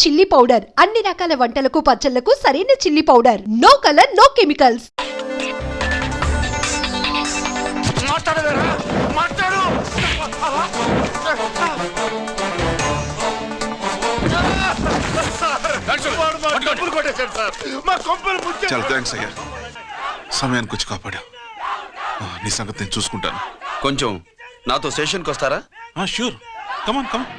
Chilli powder అన్ని రకాల వంటలకు పచ్చళ్లకు సరైన chilli powder. No colour no chemicals. చాలా థ్యాంక్స్ అయ్యా, సమయానికి వచ్చి కాపాడా. నీ సంగతి నేను చూసుకుంటాను. కొంచెం నాతో స్టేషన్కి వస్తారా? షూర్, కమాన్ కమాన్.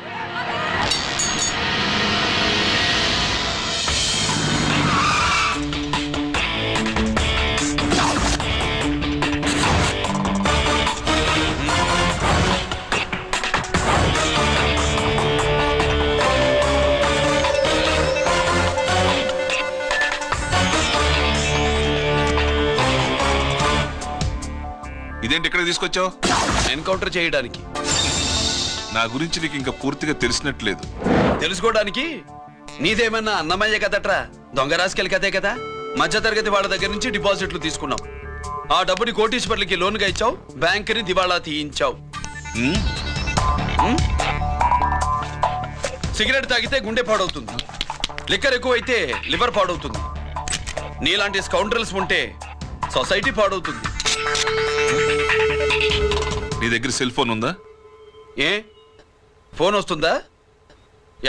ఇదేంటి ఇక్కడ తీసుకొచ్చావు? ఎన్కౌంటర్ చేయడానికి. నా గురించి నీకు ఇంకా పూర్తిగా తెలిసినట్లేదు. తెలుసుకోవడానికి నీదేమన్నా అన్నమయ్య కదట్రా, దొంగ రాసుకెళ్ళి కదే కదా. మధ్యతరగతి వాళ్ళ దగ్గర నుంచి డిపాజిట్లు తీసుకున్నావు. ఆ డబ్బుని కోటీశ్వర్లకి లోన్గా ఇచ్చావు, బ్యాంకుని దివాళా తీయించావు. సిగరెట్ తాగితే గుండె పాడవుతుంది, లిక్కర్ ఎక్కువైతే లివర్ పాడవుతుంది. నీలాంటి స్కౌండ్రల్స్ ఉంటే సొసైటీ పాడవుతుంది. నీ దగ్గర సెల్ ఫోన్ ఉందా? ఏ ఫోన్ వస్తుందా?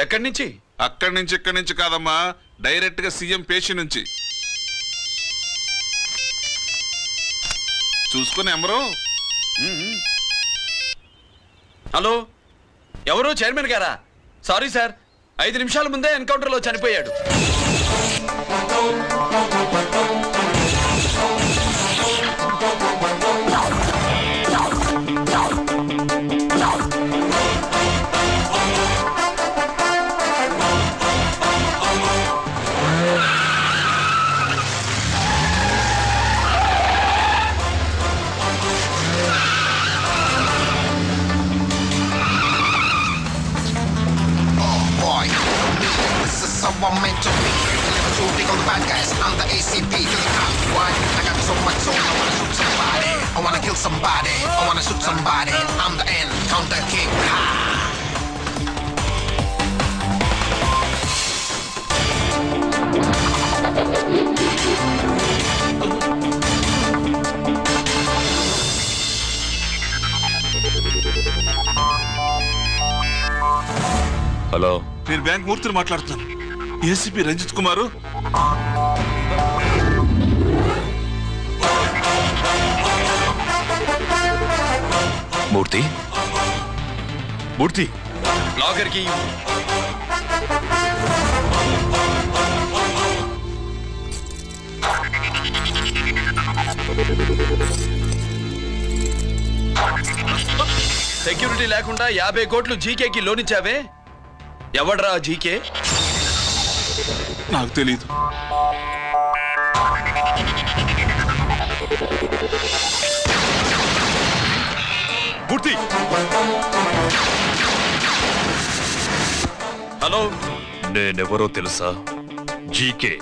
ఎక్కడి నుంచి? అక్కడి నుంచి ఇక్కడి నుంచి కాదమ్మా, డైరెక్ట్ గా సీఎం పేషి నుంచి. చూసుకుని ఎవరు? హలో, ఎవరు? చైర్మన్ గారా? సారీ సార్, 5 నిమిషాల ముందే ఎన్కౌంటర్లో చనిపోయాడు. I'm meant to be. Never too big on the bad guys. I'm the ACP to the top. Why? I got so much soul. I wanna shoot somebody. I wanna kill somebody. I wanna shoot somebody. I'm the Encounter King. Ha! Hello, నేను bank మూర్తిని మాట్లాడుతున్నాను. ACP Ranjith కుమారు. మూర్తి, మూర్తి, locker కి security లేకుండా 50 కోట్లు జీకేకి loan ఇచ్చావే, ఎవడ్రా GK? నాకు తెలీదు. మూర్తి, hello, నేనెవరో తెలుసా? జీకే.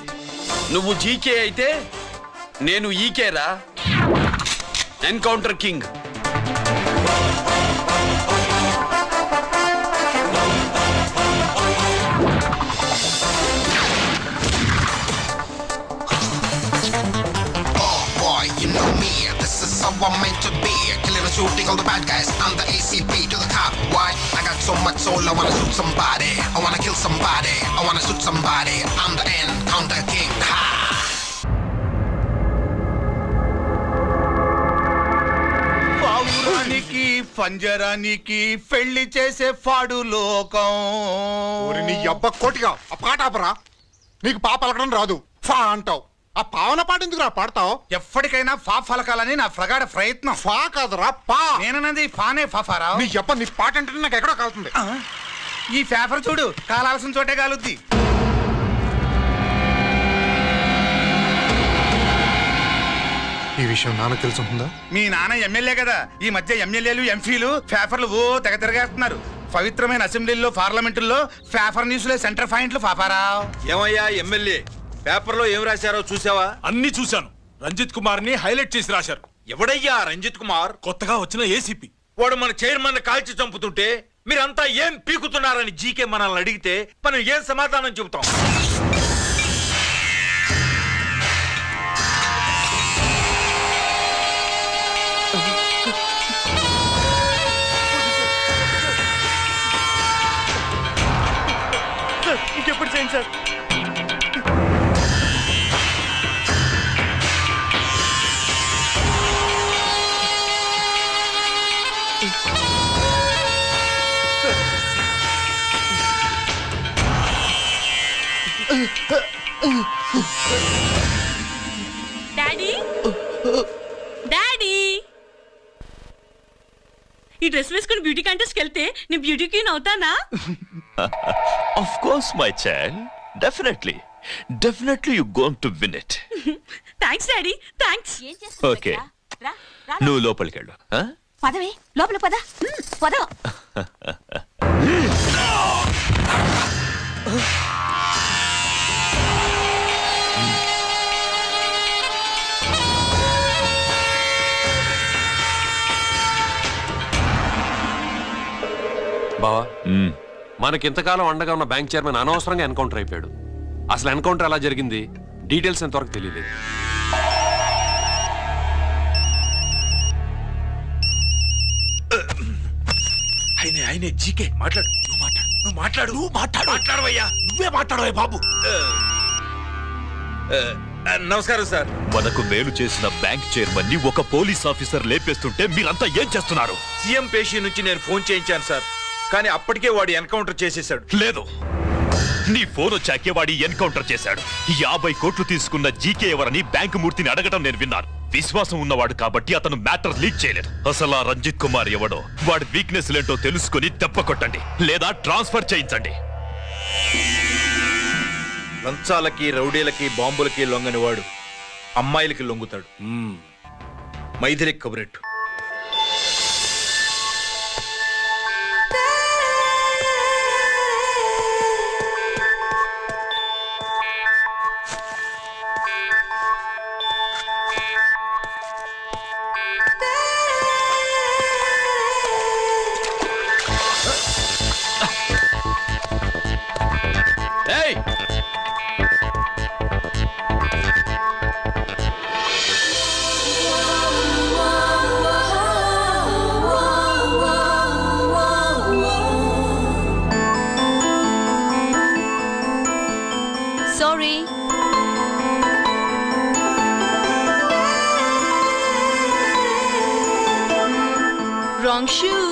నువ్వు జీకే అయితే నేను ఈకేరా, encounter king. I'm meant to be. Killing and shooting all the bad guys. I'm the ACP to the top. Why? I got so much soul. I wanna shoot somebody. I wanna kill somebody. I wanna shoot somebody. I'm the Encounter King. Ha! పావురానికి పంజరానికి పెళ్లి చేసే ఫాడు లోకం. నీ అబ్బ కోటిగా ఆ పాట ఆపరా. నీకు పా పలకడం రాదు, ఫా అంటావు. ఆ పావన పాట ఎందుకు రా పాడతావు? ఎప్పటికైనా ఫా ఫలకాలని నా ప్రగాఢ ప్రయత్నం. ఫా కాదురా పా. నేనన్నది ఫానే ఫాఫారా. నీ అబ్బ నీ పాట అంటే నాకు ఎక్కడో కాలుతుంది. ఈ పేపర్ చూడు, కాలాల్సిన చోటే కాలుద్ది. ఈ విషయం నాన్నకు తెలుసుంటుందా? మీ నాన్న ఎమ్మెల్యే కదా, ఈ మధ్య ఎమ్మెల్యేలు ఎంపీలు పేపర్లు ఓ తెగ తిరగేస్తున్నారు. పవిత్రమైన అసెంబ్లీల్లో పార్లమెంటుల్లో పేపర్ న్యూస్లే సెంటర్ పాయింట్లు ఫాఫారా. ఏమయ్యా ఎమ్మెల్యే, పేపర్లో ఏం రాశారో చూసావా? అన్ని చూశాను. రంజిత్ కుమార్ ని హైలైట్ చేసి రాశారు. ఎవడయ్యా రంజిత్ కుమార్? కొత్తగా వచ్చిన ఏసీపీ. వాడు మన చైర్మన్ కాల్చి చంపుతుంటే మీరంతా ఏం పీకుతున్నారని జీకే మనల్ని అడిగితే మనం ఏం సమాధానం చెబుతాం? ఇంకెప్పుడు చేయండి సార్. డాడీ డాడీ ఈ డ్రెస్ వేసుకుని బ్యూటీ కాంటెస్ట్కి వెళ్తే నేను బ్యూటీ క్వీన్ అవుతానా? Of course, my child. Definitely. Definitely you're going to win it. Thanks daddy thanks. Okay. నువ్వు లోపలికి వెళ్ళు. పదవే లోపల పద పద. బావా మనకి ఇంతకాలం అండగా ఉన్న బ్యాంక్ చైర్మన్ అనవసరంగా ఎన్కౌంటర్ అయిపోయాడు. అసలు ఎన్కౌంటర్ ఎలా జరిగింది డీటెయిల్స్ ఎంతవరకు తెలియదు. ఆయనే జీకే మాట్లాడు. మాట్లాడవయ్యా. నువ్వే మాట్లాడవే బాబు. నమస్కారం సార్. మనకు మేలు చేసిన బ్యాంక్ చైర్మన్ ని ఒక పోలీస్ ఆఫీసర్ లేపేస్తుంటే మీరంతా ఏం చేస్తున్నారు? సీఎం పేషీ నుంచి నేను ఫోన్ చేయించాను సార్, కానీ అప్పటికే వాడు ఎన్కౌంటర్ చేసేశాడు. లేదు, నీ ఫోన్ వచ్చాకే వాడి ఎన్కౌంటర్ చేశాడు. 50 కోట్లు తీసుకున్న జీకే ఎవరని బ్యాంకు మూర్తిని అడగటం నేను విన్నాను. విశ్వాసం ఉన్నవాడు కాబట్టి అతను మ్యాటర్ లీక్ చేయలేదు. అసలు ఆ రంజిత్ కుమార్ ఎవడో, వాడి వీక్నెస్ లేంటో తెలుసుకుని దెబ్బ కొట్టండి లేదా ట్రాన్స్ఫర్ చేయించండి. లంచాలకి, రౌడీలకి, బాంబులకి లొంగని వాడు అమ్మాయిలకి లొంగుతాడు. మైథిలికి కబురెట్టు. Sorry. Wrong shoe.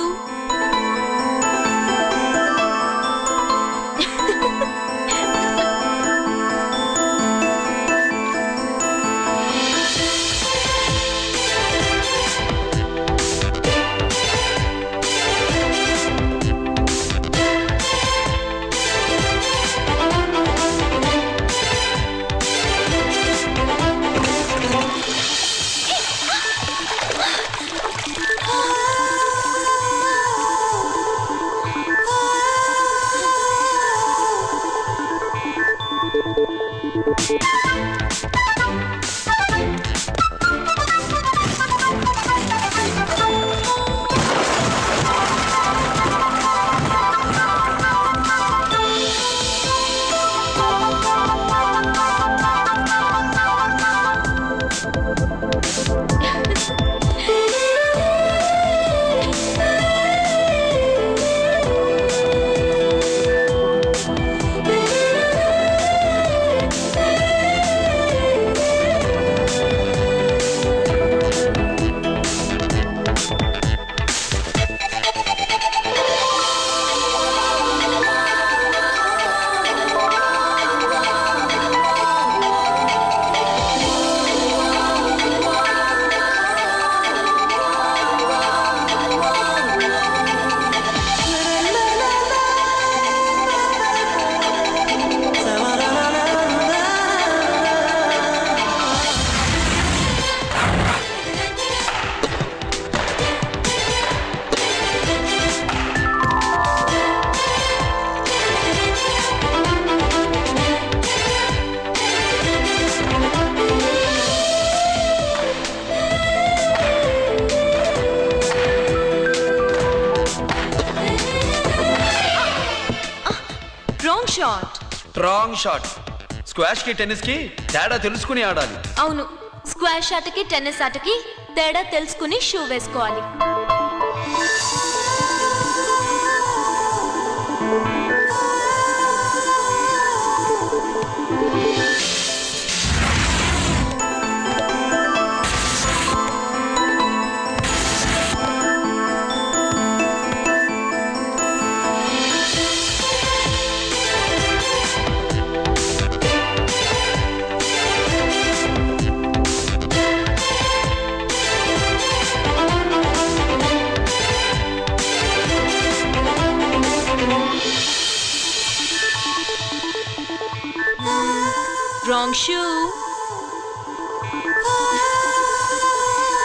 Wrong shot. Squash కి టెన్నిస్ కి తేడా తెలుసుకుని ఆడాలి. అవును, స్క్వాష్ ఆటకి టెన్నిస్ ఆటకి తేడా తెలుసుకుని షూ వేసుకోవాలి. Wrong shoe.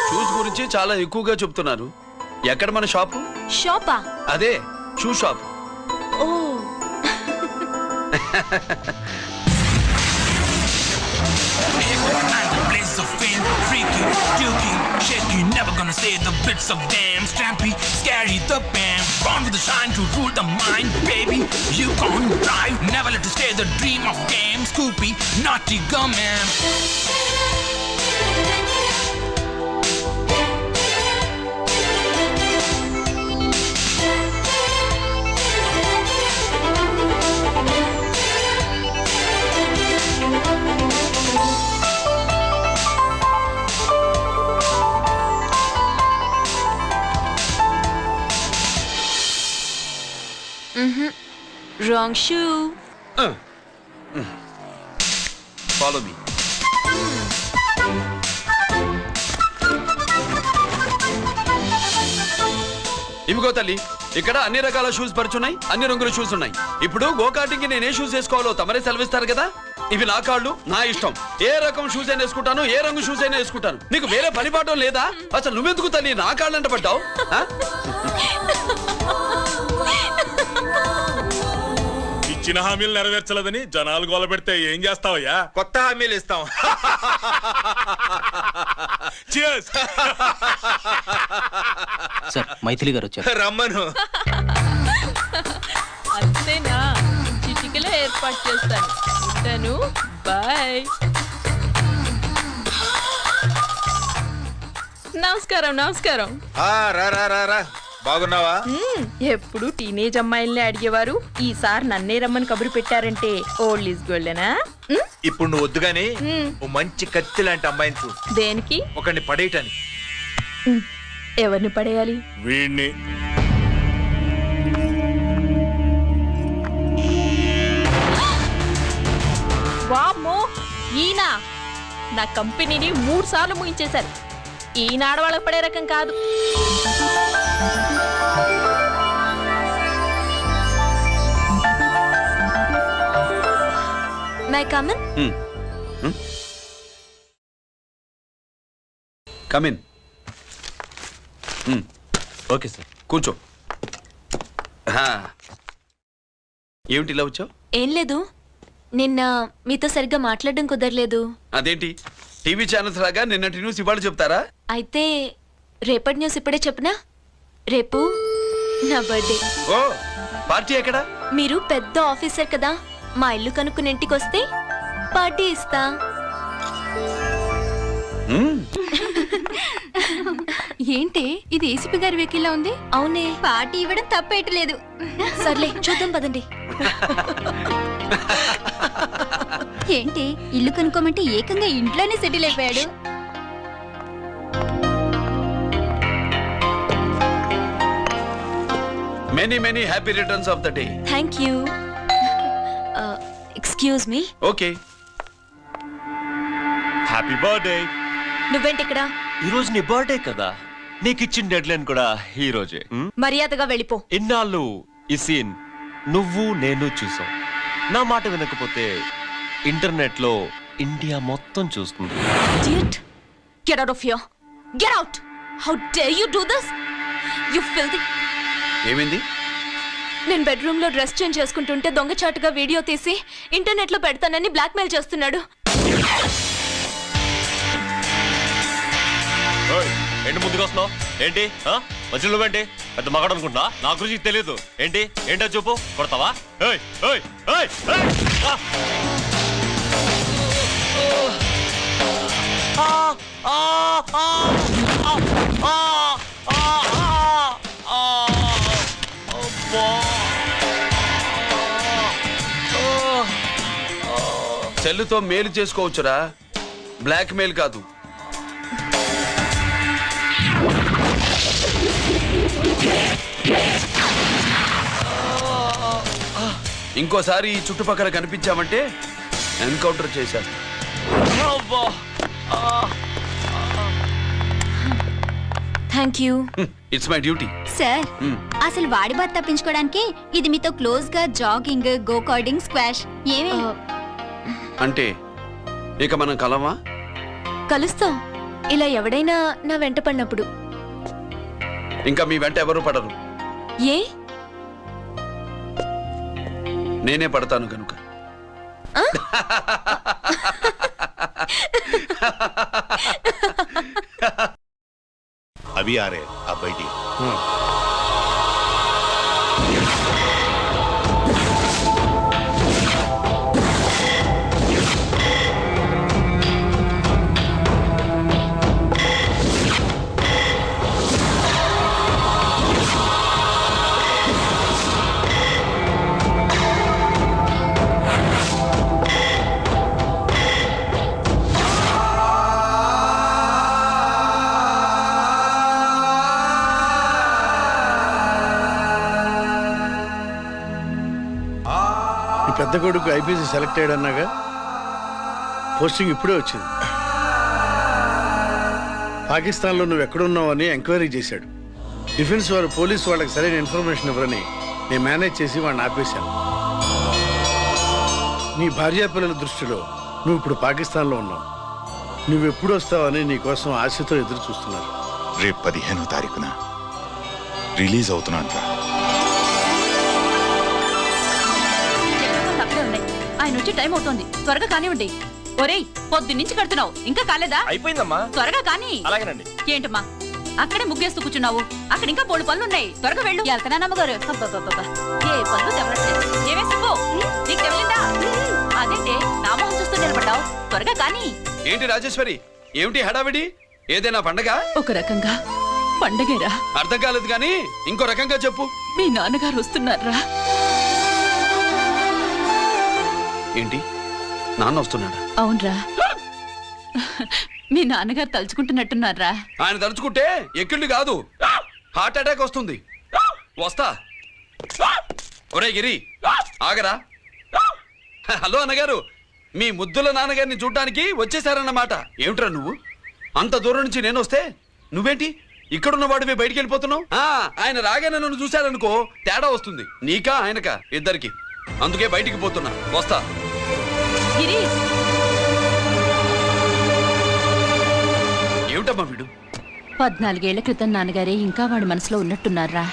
షూస్ గురించి చాలా ఎక్కువగా చెప్తున్నారు. ఎక్కడ మన షాపు? షాపా? అదే shoe shop. Oh Never gonna say the bits of damn Stampy, scary the band, born with the shine to rule the mind, baby. You can't drive, never let it stay the dream of game. Scoopy, naughty gumman. Wrong shoe. Follow me. ఇవిగో తల్లి, ఇక్కడ అన్ని రకాల shoes పరుచున్నాయి, అన్ని రంగుల shoes ఉన్నాయి. ఇప్పుడు go-karting కి నేను ఏ షూస్ వేసుకోవాలో తమరే సెలవిస్తారు కదా. ఇవి నా కాళ్ళు, నా ఇష్టం. ఏ రకం షూస్ అయినా వేసుకుంటాను, ఏ రంగు షూస్ అయినా వేసుకుంటాను. నీకు వేరే పనిపాటం లేదా? అసలు నువ్వెందుకు తల్లి నా కాళ్ళంట పడ్డావు? ఇచ్చిన హామీలు నెరవేర్చలేదని జనాలు గోల పెడితే ఏం చేస్తావయ్యా? కొత్త హామీలు ఇస్తాం. సార్, మైథిలి గారు వచ్చారు. రమ్మను. అంతేనా? చిటికలో ఏర్పాటు చేస్తాను. ఉంటాను. బాయ్. నమస్కారం. నమస్కారం. రా. బాగున్నావా? ఎప్పుడు టీనేజ్ అమ్మాయిల్ని అడిగేవారు, ఈసారి నన్నే రమ్మని కబురు పెట్టారంటే ఓల్డ్ ఈజ్ గోల్డెనా? ఇప్పుడు నువ్వు వద్దు గాని ఓ మంచి కత్తి లాంటి అమ్మాయిని చూడు. దేనికి? ఒకరిని పడేయటానికి. ఎవరిని పడేయాలి? వీణ్ణి. వామ్మో, ఈయన నా కంపెనీని 3 సార్లు ముగించేశారు. ఈయన ఆడవాళ్ళకి పడే రకం కాదు. May I come in? Come in. Okay sir. కూర్చో. ఏమిటి ఇలా వచ్చావు? ఏం లేదు, నిన్న మీతో సరిగ్గా మాట్లాడడం కుదరలేదు. అదేంటి, టీవీ ఛానల్స్ లాగా నిన్నటి న్యూస్ ఇవాళ చెప్తారా? అయితే రేపటి న్యూస్ ఇప్పుడే చెప్పనా? రేపు నా బర్త్డే. ఓ, పార్టీ ఎక్కడా? మీరు పెద్ద ఆఫీసర్ కదా, మా ఇల్లు కనుక్కుని ఇంటికి వస్తే పార్టీ ఇస్తా. ఏంటి ఇది ఏసీపీ గారి వెహికల్లా ఉంది? అవునే, పార్టీ ఇవ్వడం తప్పేయట్లేదు. సర్లే చూద్దాం పదండి. ఏంటి ఇల్లు కనుక్కోమంటే ఏకంగా ఇంట్లోనే సెటిల్ అయిపోయాడు. Many happy returns of the day. Thank you. Excuse me. Okay. Happy birthday. నువ్వేంటి ఇక్కడ? ఈ రోజు నీ బర్త్డే కదా, నీకు ఇచ్చిన డెడ్ లైన్ కూడా ఈ రోజే. మర్యాదగా వెళ్ళిపో. ఇన్నాళ్ళు ఈ సీన్ నువ్వు నేను చూసాం. నా మాట వినకపోతే ఇంటర్నెట్ లో ఇండియా మొత్తం చూస్తుంది. Idiot. Get out of here. Get out. How dare you do this? You filthy. ఏమైంది? నేను బెడ్రూమ్ లో డ్రెస్ చేంజ్ చేసుకుంటుంటే దొంగచాటుగా వీడియో తీసి ఇంటర్నెట్ లో పెడతానని బ్లాక్మెయిల్ చేస్తున్నాడు. ఏంటి ముందుకు వస్తున్నావు? ఏంటి మధ్యలో ఏంటి? పెద్ద మగాడు అనుకుంటా నా గురించి తెలియదు ఏంటి ఏంటో చూపు కొడతావా ఏయ్ ఏయ్ ఏయ్ ఏయ్ సెల్లుతో మేలు చేసుకోవచ్చురా, బ్లాక్ మెయిల్ కాదు. ఇంకోసారి ఈ చుట్టుపక్కల కనిపించామంటే ఎన్కౌంటర్ చేశారు. Thank you. It's my duty. Sir అసలు వాడి బాధ తప్పించుకోవడానికి ఇది మీతో క్లోజ్ గా జాగింగ్, గో కార్డింగ్, స్క్వాష్ ఏమే అంటే ఇక మనం కలవా? కలుస్తాం, ఇలా ఎవడైనా నా వెంట పడినప్పుడు. ఇంకా మీ వెంట ఎవరు పడరు. ఏ? నేనే పడతాను కనుక. अभी आ रहे आप बैठिए। పెద్ద కొడుకు ఐపీసీ సెలెక్ట్ అయ్యాడన్నాగా, పోస్టింగ్ ఇప్పుడే వచ్చింది. పాకిస్తాన్లో నువ్వు ఎక్కడున్నావు అని ఎంక్వైరీ చేశాడు. డిఫెన్స్ వారు పోలీసు వాళ్ళకి సరైన ఇన్ఫర్మేషన్ ఇవ్వరని నేను మేనేజ్ చేసి వాడిని ఆపేశాను. నీ భార్యా పిల్లల దృష్టిలో నువ్వు ఇప్పుడు పాకిస్తాన్లో ఉన్నావు. నువ్వెప్పుడు వస్తావని నీ కోసం ఆశతో ఎదురు చూస్తున్నారు. రేపు 15వ తారీఖున రిలీజ్ అవుతున్నాను. ఆయన వచ్చి టైం అవుతోంది, త్వరగా కానివ్వండి. ఒరేయ్, పొద్దున్నుంచి కడుతున్నావు, ఇంకా కాలేదా? అయిపోయిందమ్మా, త్వరగా కానీ. అలాగేనండి. ఏంటమ్మా అక్కడే ముగ్గేస్తూ కూర్చున్నావు? అక్కడ ఇంకా 3 పనులు ఉన్నాయి, త్వరగా వెళ్ళు. వెళ్తానా నమ్మగారు? ఏ పనులు తెవలట్లేదు. ఏమే సుబ్బు, నీకు తెవలిందా? అదేంటే నా మొహం చూస్తూ నిలబడ్డావు, త్వరగా కానీ. ఏంటి రాజేశ్వరి, ఏమిటి హడావిడి? ఏదైనా పండగ? ఒక రకంగా పండగేరా. అర్థం కాలేదు కానీ ఇంకో రకంగా చెప్పు. మీ నాన్నగారు వస్తున్నారా? ఏంటి, నాన్న వస్తున్నాడా? అవునరా, మీ నాన్నగారు తలుచుకుంటున్నట్టున్నారా? ఆయన తలుచుకుంటే ఎక్కిళ్ళు కాదు, హార్ట్ అటాక్ వస్తుంది. వస్తా. ఒరే గిరి, ఆగరా. హలో అన్నగారు, మీ ముద్దుల నాన్నగారిని చూడ్డానికి వచ్చేసారన్నమాట. ఏమిట్రా నువ్వు? అంత దూరం నుంచి నేను వస్తే నువ్వేంటి ఇక్కడున్న వాడివి బయటికి వెళ్ళిపోతున్నావు? ఆయన రాగానే నన్ను చూశారనుకో తేడా వస్తుంది, నీకా ఆయనకా ఇద్దరికి. అందుకే బయటికి పోతున్నా, వస్తా. ఏమిటమ్మా వీడు? 14 ఏళ్ల క్రితం నాన్నగారే ఇంకా వాడి మనసులో ఉన్నట్టున్నారా?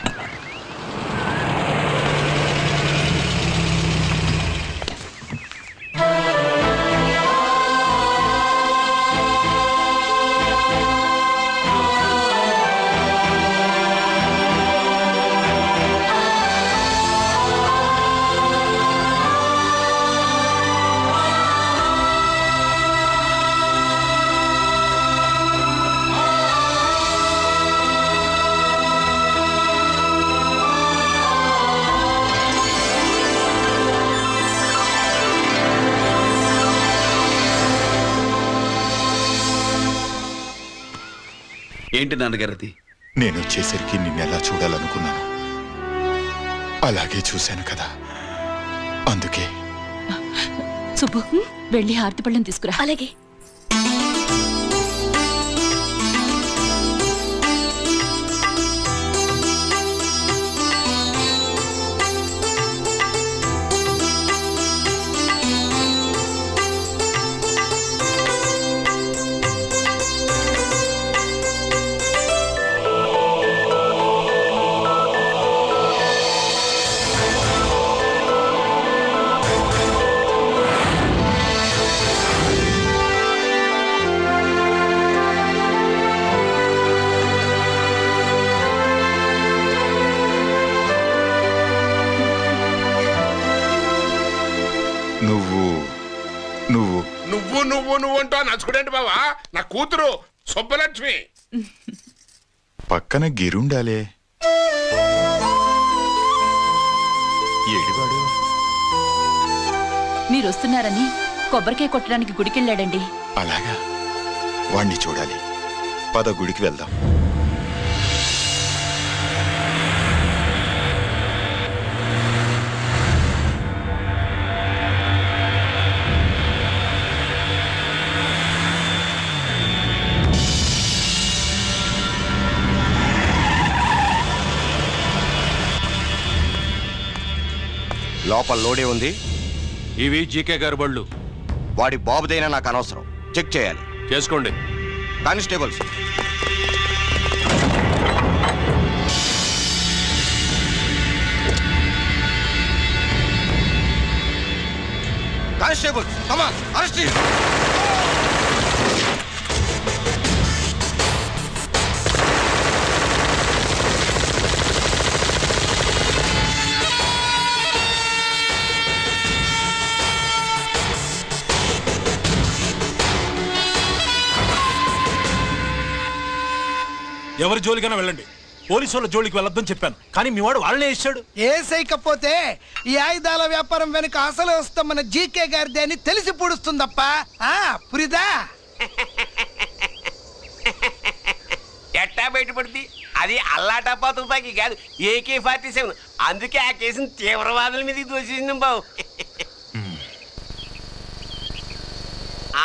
ఏంటి నాన్నగారిది? నేను వచ్చేసరికి నిన్నెలా చూడాలనుకున్నాను అలాగే చూశాను కదా, అందుకే. సుబ్బు, వెళ్ళి హారతి పళ్ళం తీసుకురా. అలాగే. నువ్వు నువ్వు నువ్వు నువ్వు నువ్వు అంటూ నచ్చుకునేంటి బావా? నా కూతురు సుబ్బలక్ష్మి. పక్కన గిరుండాలే. ఏడివాడు? మీరు వస్తున్నారని కొబ్బరికాయ కొట్టడానికి గుడికెళ్ళాడండి. అలాగా, వాణ్ణి చూడాలి. పద గుడికి వెళ్దాం. లోపల లోడే ఉంది. ఇవి జీకే గారి బళ్ళు. వాడి బాబుదైనా నాకు అనవసరం. చెక్ చేయాలి. చేసుకోండి. Constables, constables, come on, arrest him. ఎవరి జోలికైనా వెళ్ళండి, పోలీసు వాళ్ళ జోలికి వెళ్ళొద్దని చెప్పాను, కానీ మీ వాడు వాళ్ళనే ఇచ్చాడు. ఏసైకపోతే ఈ ఆయుధాల వ్యాపారం వెనుక అసలు వస్తామన్న జీకే గారిదే అని తెలిసి పూడుస్తుందప్ప. పురిదా ఎట్టా బయటపడుతుంది? అది అల్లాటప్పా తుపాకి కాదు, AK-47. అందుకే ఆ కేసును తీవ్రవాదుల మీదకి దోషించాం బావు.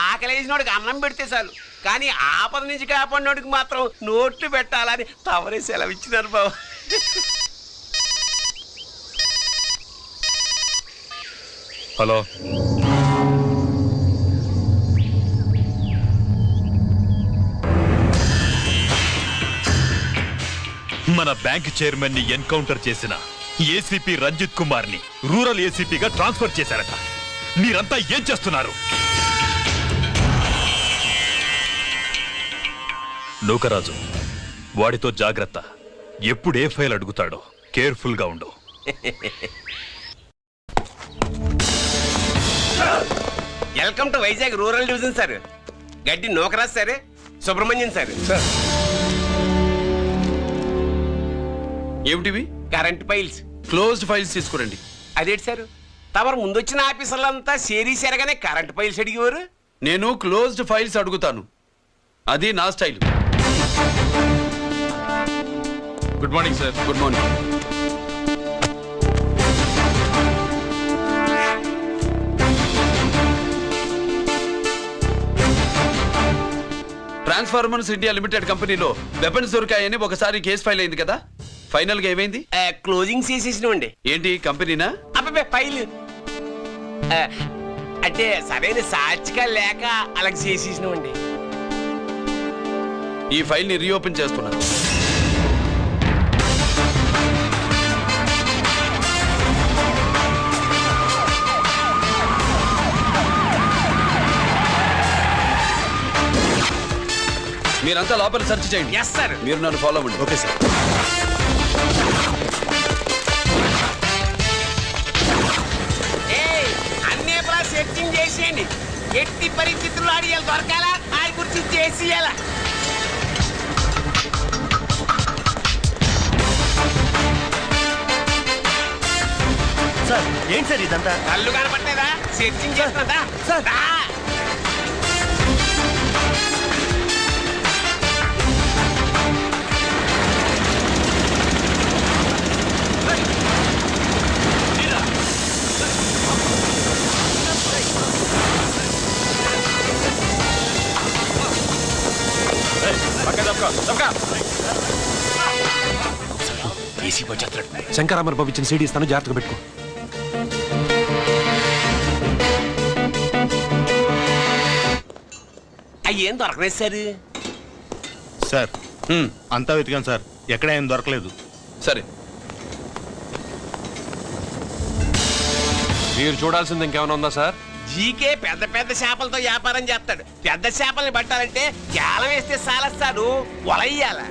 ఆకలేసినోడికి అన్నం పెడితే చాలు, కానీ ఆపద నుంచి కాపాడినోడికి మాత్రం నోట్లు పెట్టాలని తవరే సెలవు ఇచ్చినారు బాబు. హలో, మన బ్యాంక్ చైర్మన్ ని ఎన్కౌంటర్ చేసిన ఏసీపీ రంజిత్ కుమార్ ని రూరల్ ఏసీపీగా ట్రాన్స్ఫర్ చేశారట. మీరంతా ఏం చేస్తున్నారు? నూకరాజు, వాడితో జాగ్రత్త. ఎప్పుడు ఏ ఫైల్ అడుగుతాడో కేర్ఫుల్ గా ఉండు. Welcome to Vizag rural division sir. Gaddi Nookaraj sir, Subrahmanyam sir. ఏమిటివి? Current files. క్లోజ్డ్ ఫైల్స్ తీసుకురండి. అదేంటి సార్, తమరు ముందొచ్చిన ఆఫీసర్లంతా సేరీస్ ఎరగానే కరెంట్ ఫైల్స్ అడిగేవారు. నేను క్లోజ్డ్ ఫైల్స్ అడుగుతాను, అది నా style. Good morning sir. Good morning. Transformers India limited కంపెనీలో వెపన్స్ దొరికాయని ఒకసారి కేసు ఫైల్ అయింది కదా, ఫైనల్ గా ఏమైంది? క్లోజింగ్ చేసేసినండి. ఏంటి కంపెనీనా? అబ్బాయి ఫైల్ అంటే సరైన సాక్షిగా లేక అలా చేసేసినండి. ఈ ఫైల్ ని రీఓపెన్ చేస్తున్నా. మీరంతా లోపల సెర్చ్ చేయండి. Yes sir. మీరు నన్ను ఫాలో అవ్వండి. Okay sir. అన్ని సెర్చింగ్ చేసేయండి. ఎట్టి పరిస్థితుల్లో ఆడియాలు దొరకాలా, ఆడి గురించి చేసేయాలా. సార్ ఏంటి సార్ ఇదంతా? కళ్ళు కనపడలేదా? సెర్చింగ్ చేస్తుందా సార్? శంకరామర్ బాబు ఇచ్చిన సీడీ ఇస్తాను, జాగ్రత్తగా పెట్టుకో. అయ్యేం దొరకలేదు సార్. సార్ అంతా వెతికాను సార్, ఎక్కడ ఏం దొరకలేదు. సరే, మీరు చూడాల్సింది ఇంకేమైనా ఉందా సార్? జీకే పెద్ద పెద్ద చేపలతో వ్యాపారం చేస్తాడు. పెద్ద చేపల్ని పట్టాలంటే కేలం వేస్తే సాలస్తాడు, వలయ్యాల.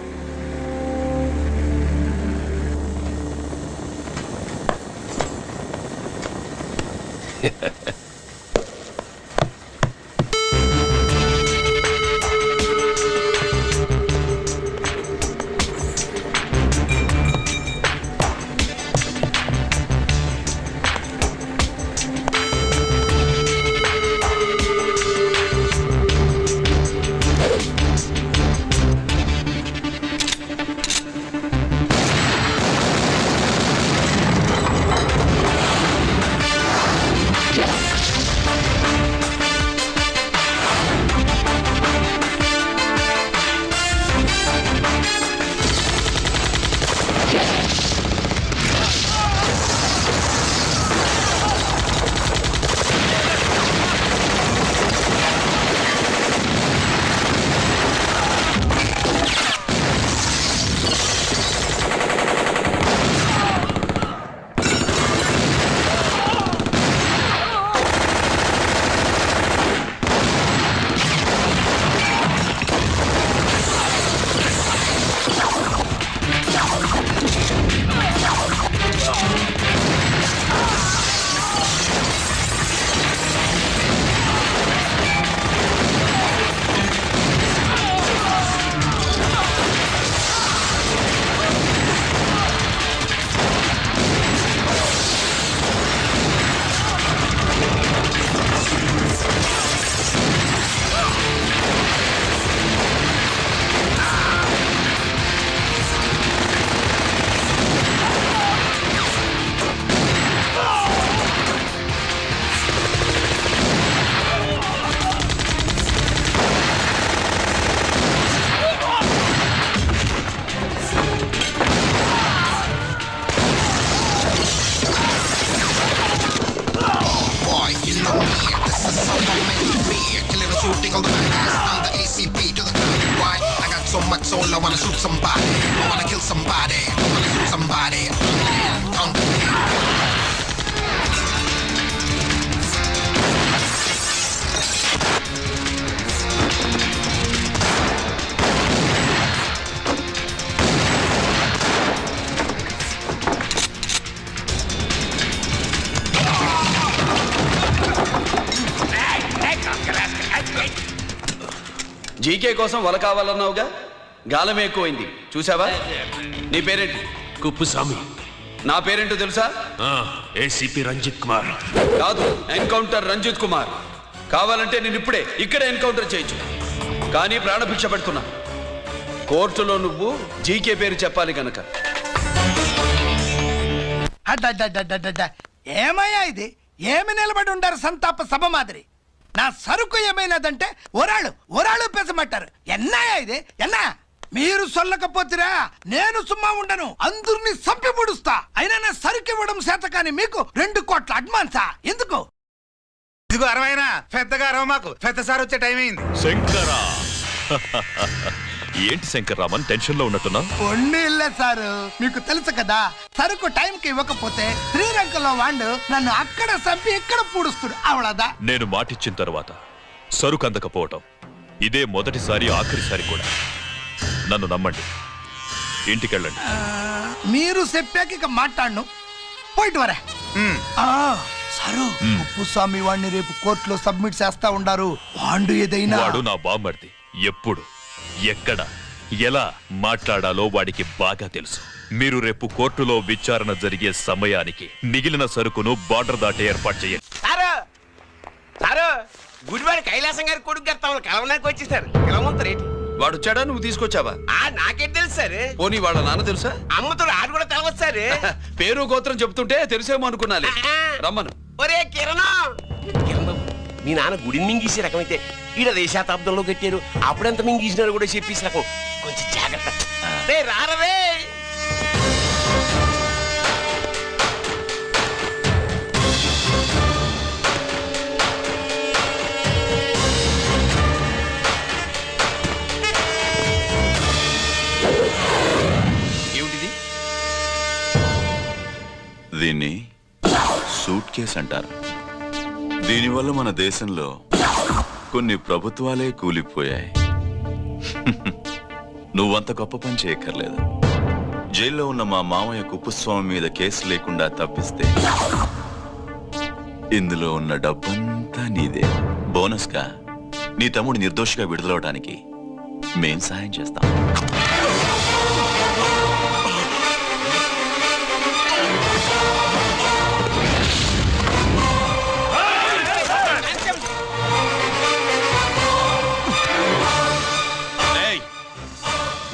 This is how I'm meant to be. A little shooting on the bad guys. I'm the ACP to the top. Why? I got so much soul, I wanna shoot somebody. I wanna kill somebody. I wanna shoot somebody. GK కోసం వల కావాలన్నావుగా, గాలమే ఎక్కువైంది చూసావా? నీ పేరేంటి? కుప్పుస్వామి. నా పేరేంటో తెలుసా? ACP Ranjith Kumar. కాదు, ఎన్కౌంటర్ రంజిత్ కుమార్. కావాలంటే నేను ఇప్పుడే ఇక్కడే ఎన్కౌంటర్ చేయొచ్చు, కానీ ప్రాణభిక్ష పెడుతున్నా. కోర్టులో నువ్వు జీకే పేరు చెప్పాలి కనుక. ఏమయ్యా ఇది? ఏమి నిలబడి ఉండారు సంతాప సభ మాదిరి? నా సరుకు ఏమైనదంటే ఒరాళ్ళు పెసమంటారు. ఎన్నాయా ఇది? ఎన్నా మీరు సొల్లకపోతురా నేను సుమ్మా ఉండను, అందరినీ సంపి పొడుస్తా. అయినా నా సరుకు ఇవ్వడం చేత కానీ మీకు 2 కోట్ల అడ్వాన్సా? ఎందుకు? ఇదిగో అరవైనా పెద్దగా అరవ, మాకు పెద్ద సార్ వచ్చే టైం అయింది. శంకరా ఏంటి శంకర్రామన్ టెన్షన్ లో ఉన్నట్టున్నా? ఇల్లే సారు, మీకు తెలుసు కదా, సరుకు టైంకి ఇవ్వకపోతే శ్రీరంగంలో వాడు నన్ను అక్కడ చంపి ఇక్కడ పూడుస్తుడు. అవడదా? నేను మాటిచ్చిన తర్వాత సరుకు అందకపోవటం ఇదే మొదటిసారి, ఆఖరిసారి కూడా. నన్ను నమ్మండి, ఇంటికెళ్ళండి. మీరు చెప్పాక ఇక మాట్లాడను, పోయిట్ వరే. సరు కుప్పుస్వామి వాడిని రేపు కోర్టులో సబ్మిట్ చేస్తా ఉండారు. వాడు ఏదైనా వాడు నా బామ్మర్ది. ఎప్పుడు, ఎక్కడ, ఎలా మాట్లాడాలో వాడికి బాగా తెలుసు. మీరు రేపు కోర్టులో విచారణ జరిగే సమయానికి మిగిలిన సరుకును బార్డర్ దాటి ఏర్పాటు చేయండి. గుడివాడి కైలాసం గారి కొడుకు గారు తమను కలవడానికి వచ్చేసారు. కిలమంతరేంటి? వాడు వచ్చాడా, నువ్వు తీసుకొచ్చావా? నాకేం తెలుసు సార్. పోనీ వాళ్ళ నాన్న తెలుసా? అమ్మతో ఆడు కూడా తెలవచ్చు సార్. పేరు గోత్రం చెప్తుంటే తెలిసేమో అనుకున్నాలే. రమ్మను. ఒరే కిరణ్ బాబు, మీ నాన్న గుడిని మింగేసే రకమైతే ఈడ దేశాతాబ్దంలో కట్టారు. అప్పుడెంత మింగేసినారు కూడా చెప్పేసి రకం. కొంచెం జాగ్రత్త. రే రారవే. ఏమిటిది? దీన్ని సూట్ కేస్ అంటారు. దీనివల్ల మన దేశంలో కొన్ని ప్రభుత్వాలే కూలిపోయాయి. నువ్వంత గొప్ప పని చేయక్కర్లేదు. జైల్లో ఉన్న మా మామయ్య కుప్పుస్వామి మీద కేసు లేకుండా తప్పిస్తే ఇందులో ఉన్న డబ్బంతా నీదే. బోనస్గా నీ తమ్ముడు నిర్దోషిగా విడుదలవడానికి మేం సాయం చేస్తాం.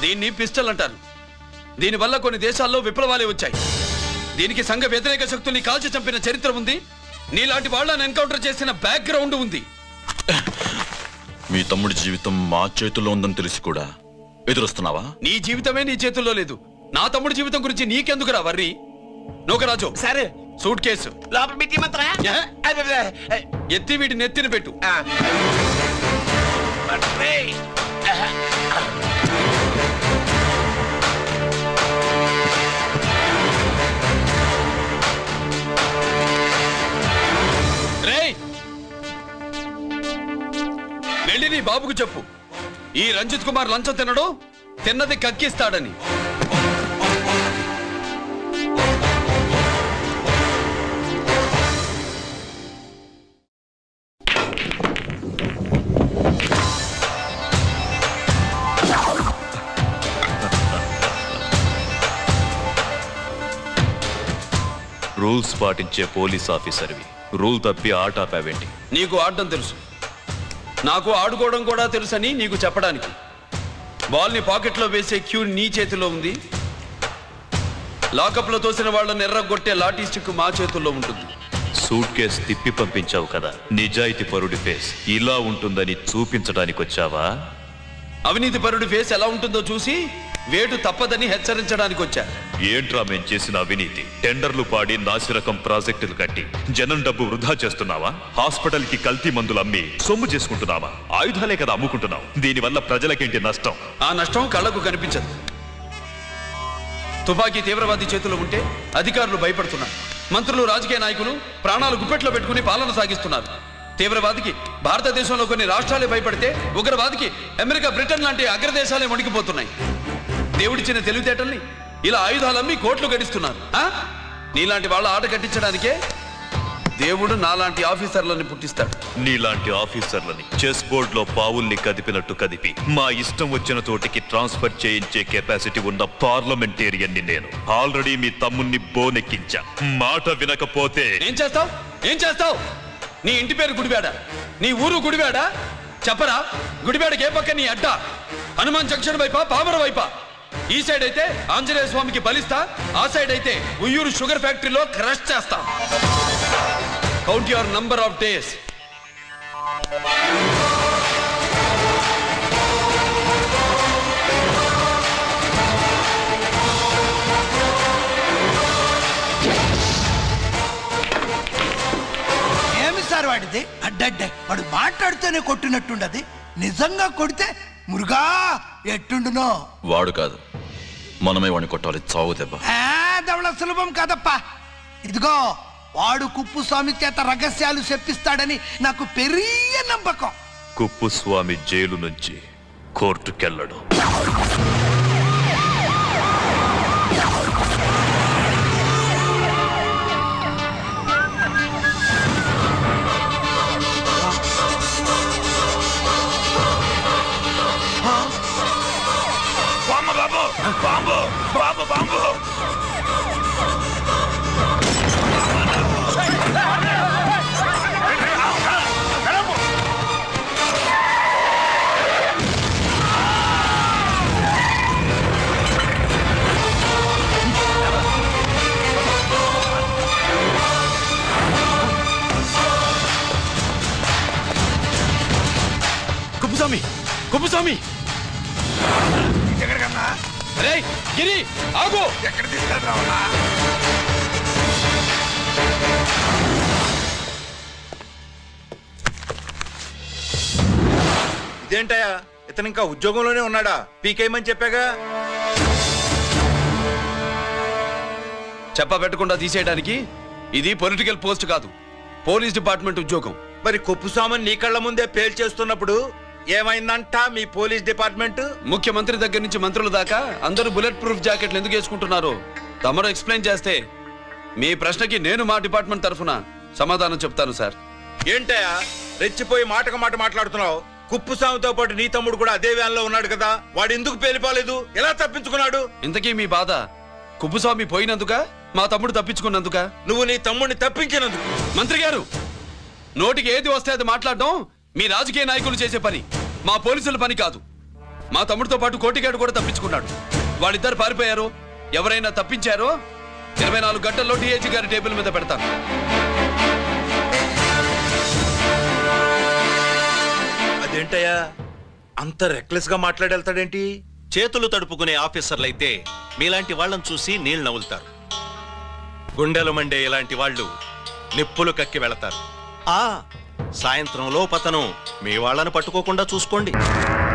దీన్ని పిస్టల్ అంటారు. దీనివల్ల కొన్ని దేశాల్లో విప్లవాలే వచ్చాయి. దీనికి సంఘ వ్యతిరేక శక్తుల్ని కాల్చి చంపిన చరిత్ర ఉంది. నీలాంటి వాళ్ళని ఎన్కౌంటర్ చేసిన బ్యాక్గ్రౌండ్ ఉంది. మీ తమ్ముడి జీవితం మా చేతుల్లో ఉందని తెలిసి కూడా ఎదురొస్తున్నావా? నీ జీవితమే నీ చేతుల్లో లేదు. నా తమ్ముడి జీవితం గురించి నీకెందుకురా వర్రి? నోకరాజు సరే, సూట్ కేసు లోపల పెట్టి మంత్రా ఎత్తి వీటి నెత్తిన పెట్టు. వెళ్ళి నీ బాబుకు చెప్పు, ఈ రంజిత్ కుమార్ లంచం తినడు, తిన్నది కక్కిస్తాడని. రూల్స్ పాటించే పోలీస్ ఆఫీసర్వి రూల్ తప్పి ఆట ఆపావేంటి? నీకు ఆడడం తెలుసు, నాకు ఆడుకోవడం కూడా తెలుసని నీకు చెప్పడానికి. బాల్ని పాకెట్లో వేసే క్యూ నీ చేతిలో ఉంది. లాకప్లో తోసిన వాళ్ళని ఎర్రగొట్టే లాఠీ స్టిక్ మా చేతుల్లో ఉంటుంది. సూట్ కేసు తిప్పి పంపించావు కదా, నిజాయితీ పరుడి ఫేస్ ఇలా ఉంటుందని చూపించడానికి వచ్చావా? అవినీతి పరుడి ఫేస్ ఎలా ఉంటుందో చూసి వేటు తప్పదని హెచ్చరించడానికి వచ్చా. ఏంట్రా మేం చేసిన అవినీతి? టెండర్లు పాడి నాసిరకం ప్రాజెక్టులు కట్టి జనం డబ్బు వృధా చేస్తున్నావా? హాస్పిటల్ కి కల్తీ మందులు అమ్మి సొమ్ము చేసుకుంటున్నావా? ఆయుధాలే కదా అమ్ముకుంటున్నావు. దీనివల్ల ప్రజలకేంటి నష్టం? ఆ నష్టం కళ్ళకు కనిపించదు. తుపాకీ తీవ్రవాది చేతిలో ఉంటే అధికారులు భయపడుతున్నారు. మంత్రులు, రాజకీయ నాయకులు ప్రాణాలు గుప్పెట్లో పెట్టుకుని పాలన సాగిస్తున్నారు. తీవ్రవాదికి భారతదేశంలో కొన్ని రాష్ట్రాలే భయపడితే ఉగ్రవాదికి అమెరికా, బ్రిటన్ లాంటి అగ్రదేశాలే వణికిపోతున్నాయి. దేవుడిచ్చిన తెలివితేటల్ని ఇలా ఆయుధాలమ్మి కోట్లు గడిస్తున్నారు. నీలాంటి వాళ్ళ ఆట కట్టించడానికే దేవుడు నాలాంటి ఆఫీసర్లని పుట్టిస్తాడు. నీలాంటి ఆఫీసర్లని చెస్ బోర్డ్ లో పావుల్ని కదిపినట్టు కదిపి మా ఇష్టం వచ్చిన చోటికి ట్రాన్స్ఫర్ చేయించే కెపాసిటీ ఉన్న పార్లమెంటేరియన్ని నేను. ఆల్రెడీ మీ తమ్ముణ్ణి బోనెక్కించా. మాట వినకపోతే ఏం చేస్తావు? నీ ఇంటి పేరు గుడివాడ, నీ ఊరు గుడివాడ. చెప్పరా, గుడివాడకి ఏ పక్క నీ అడ్డ? హనుమాన్ జంక్షన్ వైపా, పామర వైపా? ఈ సైడ్ అయితే ఆంజనేయ స్వామికి బలిస్తా, ఆ సైడ్ అయితే ఉయ్యూరు షుగర్ ఫ్యాక్టరీలో క్రష్ చేస్తా. Count your number of days. ఏమి సార్ వాడిది? అడ్డడ్డే వాడు మాట్లాడుతూనే కొట్టినట్టుండది. నిజంగా కొడితే మురుగా ఎట్టుండునో. వాడు కాదు, మనమే వాడిని కొట్టాలి. చావు దెబ్బ. దవళ సులభం కాదప్పా. ఇదిగో వాడు కుప్పుస్వామి చేత రహస్యాలు చెప్పిస్తాడని నాకు పెరియ నమ్మకం. కుప్పుస్వామి జైలు నుంచి కోర్టుకెళ్ళడు. Bomb bomb bomb. Kuppuswamy, Kuppuswamy. ఎక్కడికన్నా? రేయ్ గిరి, ఆగు. ఎక్కడ తీసుకెళ్తావా? ఇదేంటయ్యా, ఇతను ఇంకా ఉద్యోగంలోనే ఉన్నాడా? పీకేయమని చెప్పాగా. చెప్ప పెట్టకుండా తీసేయడానికి ఇది పొలిటికల్ పోస్ట్ కాదు, పోలీస్ డిపార్ట్మెంట్ ఉద్యోగం. మరి కుప్పుస్వామిని నీ కళ్ళ ముందే పేల్చేస్తున్నప్పుడు ఏమైందంట మీ పోలీస్ డిపార్ట్మెంట్? ముఖ్యమంత్రి దగ్గర నుంచి మంత్రుల దాకా అందరూ బుల్లెట్ ప్రూఫ్ జాకెట్లు ఎందుకు వేసుకుంటున్నారు తమరు ఎక్స్ప్లెయిన్ చేస్తే మీ ప్రశ్నకి నేను మా డిపార్ట్మెంట్ తరఫున సమాధానం చెప్తాను సార్. ఏంటయ్యా రెచ్చిపోయి మాటకు మాట మాట్లాడుతున్నావు? కుప్పుస్వామితో పాటు నీ తమ్ముడు కూడా అదే వ్యాన్లో ఉన్నాడు కదా, వాడు ఎందుకు పేలిపోలేదు? ఎలా తప్పించుకున్నాడు? ఇంతకీ మీ బాధ కుప్పుస్వామి పోయినందుక, మా తమ్ముడు తప్పించుకున్నందుక? నువ్వు నీ తమ్ముడిని తప్పించినందుకు. మంత్రి గారు, నోటికి ఏది వస్తే అది మాట్లాడడం మీ రాజకీయ నాయకులు చేసే పని, మా పోలీసుల పని కాదు. మా తమ్ముడితో పాటు కోటిగాడు కూడా తప్పించుకున్నాడు. వాళ్ళిద్దరు పారిపోయారు. ఎవరైనా తప్పించారో 24 గంటల్లో డిఐజీ గారి టేబుల్ మీద పెడతాను. అదేంటయ్యా అంత రెక్లెస్ గా మాట్లాడేళ్తాడేంటి? చేతులు తడుపుకునే ఆఫీసర్లైతే మీలాంటి వాళ్ళని చూసి నీళ్ళు నవ్వులుతారు. గుండెలు మండే ఇలాంటి వాళ్ళు నిప్పులు కక్కి వెళతారు. సాయంత్రం లోపతను మీ వాళ్ళను పట్టుకోకుండా చూసుకోండి.